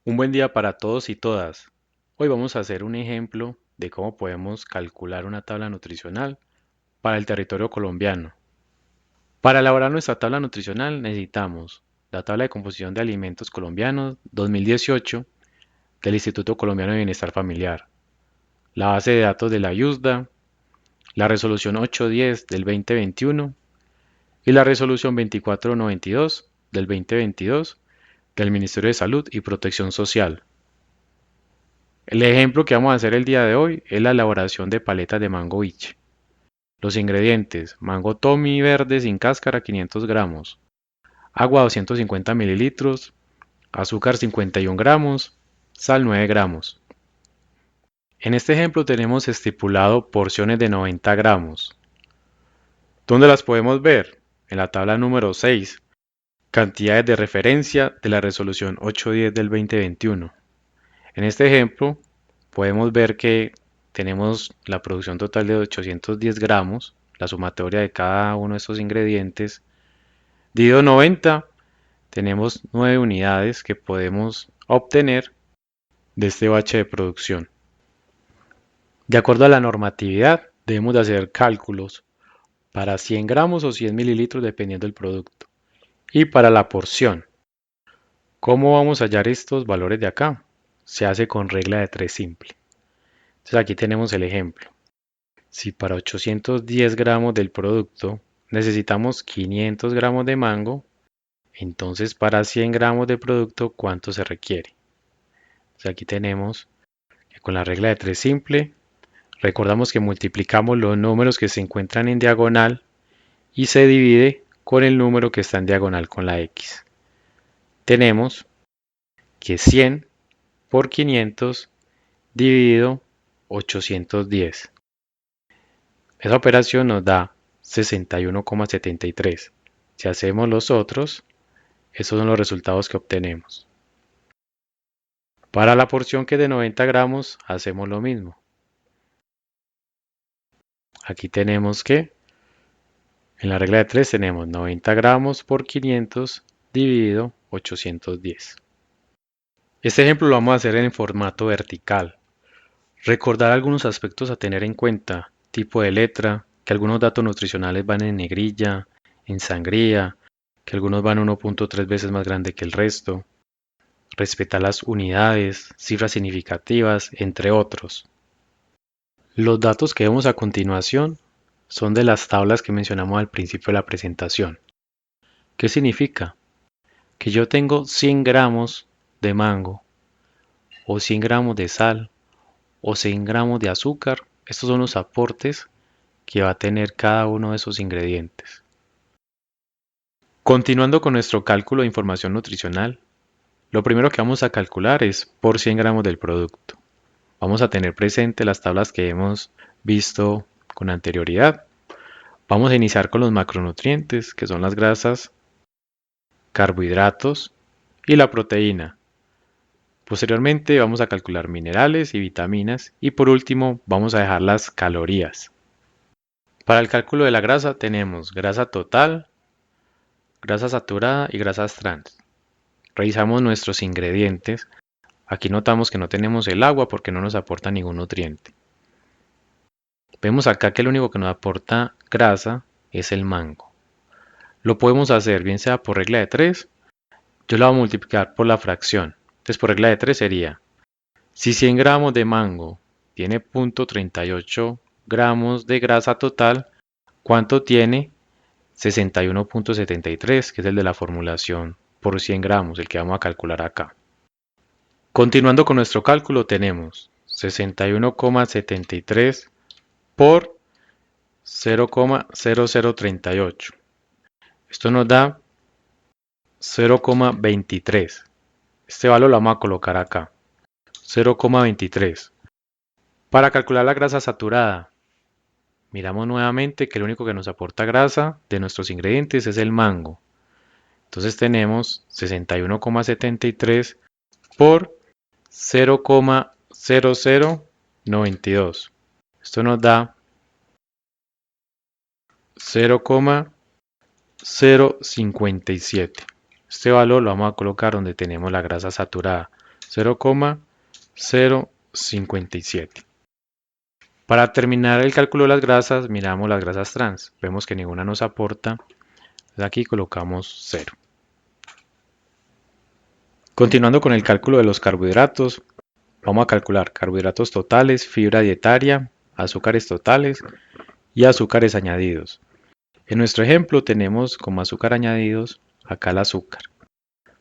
Un buen día para todos y todas. Hoy vamos a hacer un ejemplo de cómo podemos calcular una tabla nutricional para el territorio colombiano. Para elaborar nuestra tabla nutricional necesitamos la tabla de composición de alimentos colombianos 2018 del Instituto Colombiano de Bienestar Familiar, la base de datos de la IUSDA, la resolución 810 del 2021 y la resolución 2492 del 2022 del Ministerio de Salud y Protección Social. El ejemplo que vamos a hacer el día de hoy es la elaboración de paletas de mango biche. Los ingredientes: mango Tommy verde sin cáscara 500 gramos, agua 250 mililitros, azúcar 51 gramos, sal 9 gramos. En este ejemplo tenemos estipulado porciones de 90 gramos. ¿Dónde las podemos ver? En la tabla número 6, cantidades de referencia de la resolución 810 del 2021. En este ejemplo podemos ver que tenemos la producción total de 810 gramos, la sumatoria de cada uno de estos ingredientes, dividido 90, tenemos 9 unidades que podemos obtener de este bache de producción. De acuerdo a la normatividad, debemos de hacer cálculos para 100 gramos o 100 mililitros dependiendo del producto. Y para la porción, ¿cómo vamos a hallar estos valores de acá? Se hace con regla de 3 simple. Entonces aquí tenemos el ejemplo. Si para 810 gramos del producto necesitamos 500 gramos de mango, entonces para 100 gramos de producto, ¿cuánto se requiere? Entonces aquí tenemos que con la regla de 3 simple, recordamos que multiplicamos los números que se encuentran en diagonal y se divide con el número que está en diagonal con la X. Tenemos que 100 por 500 dividido 810. Esa operación nos da 61,73. Si hacemos los otros, esos son los resultados que obtenemos. Para la porción que es de 90 gramos, hacemos lo mismo. Aquí tenemos que, en la regla de 3 tenemos 90 gramos por 500 dividido 810. Este ejemplo lo vamos a hacer en formato vertical. Recordar algunos aspectos a tener en cuenta: tipo de letra, que algunos datos nutricionales van en negrilla, en sangría, que algunos van 1.3 veces más grande que el resto. Respetar las unidades, cifras significativas, entre otros. Los datos que vemos a continuación son de las tablas que mencionamos al principio de la presentación. ¿Qué significa? Que yo tengo 100 gramos de mango, o 100 gramos de sal, o 100 gramos de azúcar. Estos son los aportes que va a tener cada uno de esos ingredientes. Continuando con nuestro cálculo de información nutricional, lo primero que vamos a calcular es por 100 gramos del producto. Vamos a tener presente las tablas que hemos visto con anterioridad. Vamos a iniciar con los macronutrientes, que son las grasas, carbohidratos y la proteína. Posteriormente vamos a calcular minerales y vitaminas y por último vamos a dejar las calorías. Para el cálculo de la grasa tenemos grasa total, grasa saturada y grasas trans. Revisamos nuestros ingredientes. Aquí notamos que no tenemos el agua porque no nos aporta ningún nutriente. Vemos acá que lo único que nos aporta grasa es el mango. Lo podemos hacer bien sea por regla de 3, yo la voy a multiplicar por la fracción. Entonces por regla de 3 sería, si 100 gramos de mango tiene 0.38 gramos de grasa total, ¿cuánto tiene? 61.73, que es el de la formulación por 100 gramos, el que vamos a calcular acá. Continuando con nuestro cálculo tenemos 61,73 por 0,0038. Esto nos da 0,23. Este valor lo vamos a colocar acá, 0,23. Para calcular la grasa saturada, miramos nuevamente que lo único que nos aporta grasa de nuestros ingredientes es el mango. Entonces tenemos 61,73 por 0,0092. Esto nos da 0,057. Este valor lo vamos a colocar donde tenemos la grasa saturada, 0,057. Para terminar el cálculo de las grasas, miramos las grasas trans. Vemos que ninguna nos aporta. Aquí colocamos 0. Continuando con el cálculo de los carbohidratos, vamos a calcular carbohidratos totales, fibra dietaria, azúcares totales y azúcares añadidos. En nuestro ejemplo tenemos como azúcar añadidos acá el azúcar.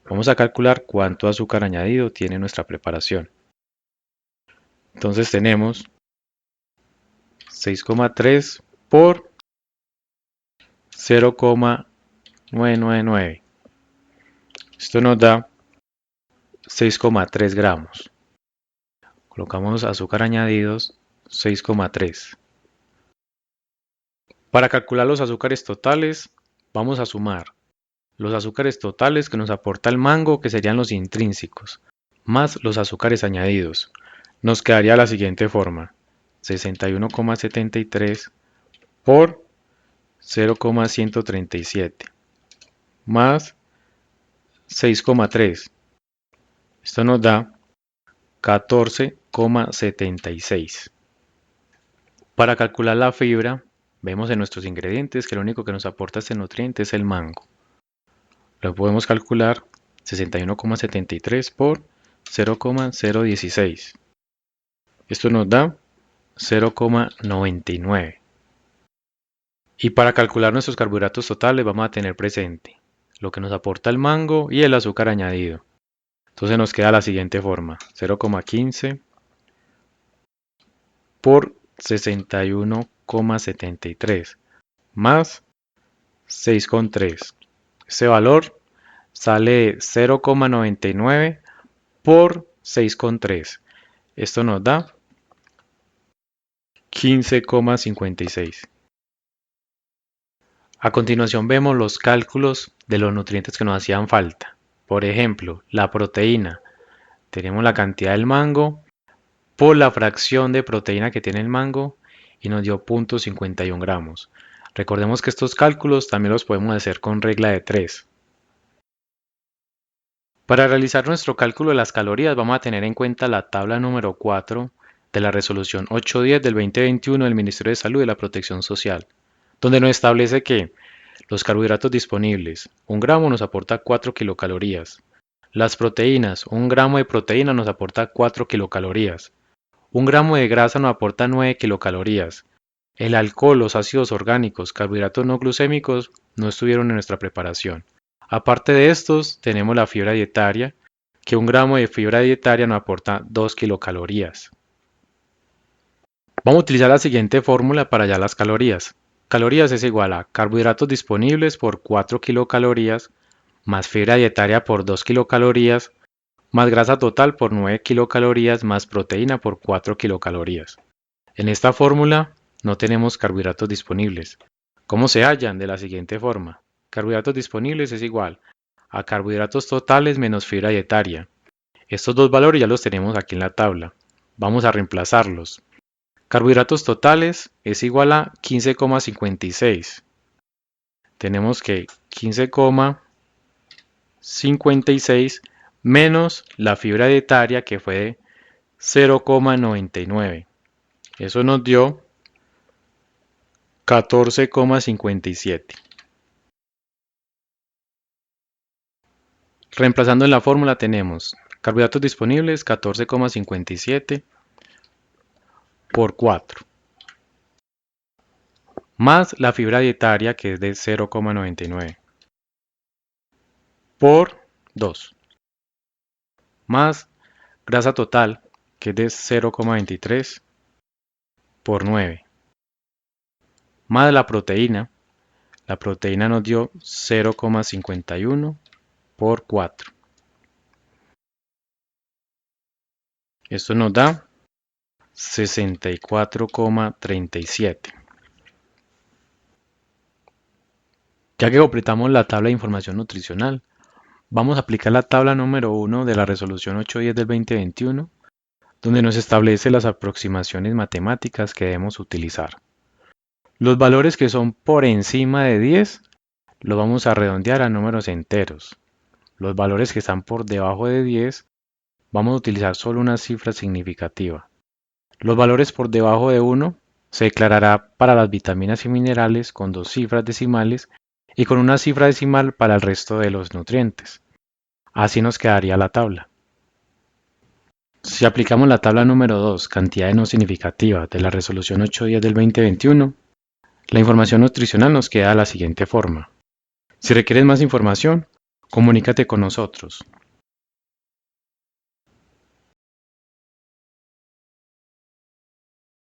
Vamos a calcular cuánto azúcar añadido tiene nuestra preparación. Entonces tenemos 6,3 por 0,999. Esto nos da 6,3 gramos. Colocamos azúcar añadidos 6,3. Para calcular los azúcares totales, vamos a sumar los azúcares totales que nos aporta el mango, que serían los intrínsecos, más los azúcares añadidos. Nos quedaría la siguiente forma: 61,73 por 0,137 más 6,3. Esto nos da 14,76. Para calcular la fibra, vemos en nuestros ingredientes que lo único que nos aporta este nutriente es el mango. Lo podemos calcular 61,73 por 0,016. Esto nos da 0,99. Y para calcular nuestros carbohidratos totales vamos a tener presente lo que nos aporta el mango y el azúcar añadido. Entonces nos queda la siguiente forma: 0,15 por 61,73 más 6,3. Ese valor sale 0,99 por 6,3. Esto nos da 15,56. A continuación vemos los cálculos de los nutrientes que nos hacían falta. Por ejemplo, la proteína. Tenemos la cantidad del mango por la fracción de proteína que tiene el mango y nos dio 0,51 gramos. Recordemos que estos cálculos también los podemos hacer con regla de 3. Para realizar nuestro cálculo de las calorías vamos a tener en cuenta la tabla número 4 de la resolución 810 del 2021 del Ministerio de Salud y la Protección Social, donde nos establece que los carbohidratos disponibles, 1 gramo nos aporta 4 kilocalorías. Las proteínas, 1 gramo de proteína nos aporta 4 kilocalorías. 1 gramo de grasa nos aporta 9 kilocalorías. El alcohol, los ácidos orgánicos, carbohidratos no glucémicos no estuvieron en nuestra preparación. Aparte de estos, tenemos la fibra dietaria, que 1 gramo de fibra dietaria nos aporta 2 kilocalorías. Vamos a utilizar la siguiente fórmula para hallar las calorías. Calorías es igual a carbohidratos disponibles por 4 kilocalorías, más fibra dietaria por 2 kilocalorías, más grasa total por 9 kilocalorías, más proteína por 4 kilocalorías. En esta fórmula no tenemos carbohidratos disponibles. ¿Cómo se hallan? De la siguiente forma. Carbohidratos disponibles es igual a carbohidratos totales menos fibra dietaria. Estos dos valores ya los tenemos aquí en la tabla. Vamos a reemplazarlos. Carbohidratos totales es igual a 15,56. Tenemos que 15,56 menos la fibra dietaria, que fue de 0,99. Eso nos dio 14,57. Reemplazando en la fórmula tenemos carbohidratos disponibles 14,57 por 4, más la fibra dietaria, que es de 0,99, por 2, más grasa total, que es de 0,23 por 9, más la proteína nos dio 0,51 por 4. Esto nos da 64,37. Ya que completamos la tabla de información nutricional, vamos a aplicar la tabla número 1 de la resolución 810 del 2021, donde nos establece las aproximaciones matemáticas que debemos utilizar. Los valores que son por encima de 10 los vamos a redondear a números enteros. Los valores que están por debajo de 10 vamos a utilizar solo una cifra significativa. Los valores por debajo de 1 se declarará para las vitaminas y minerales con 2 cifras decimales y con una cifra decimal para el resto de los nutrientes. Así nos quedaría la tabla. Si aplicamos la tabla número 2, cantidades no significativas, de la resolución 810 del 2021, la información nutricional nos queda de la siguiente forma. Si requieres más información, comunícate con nosotros.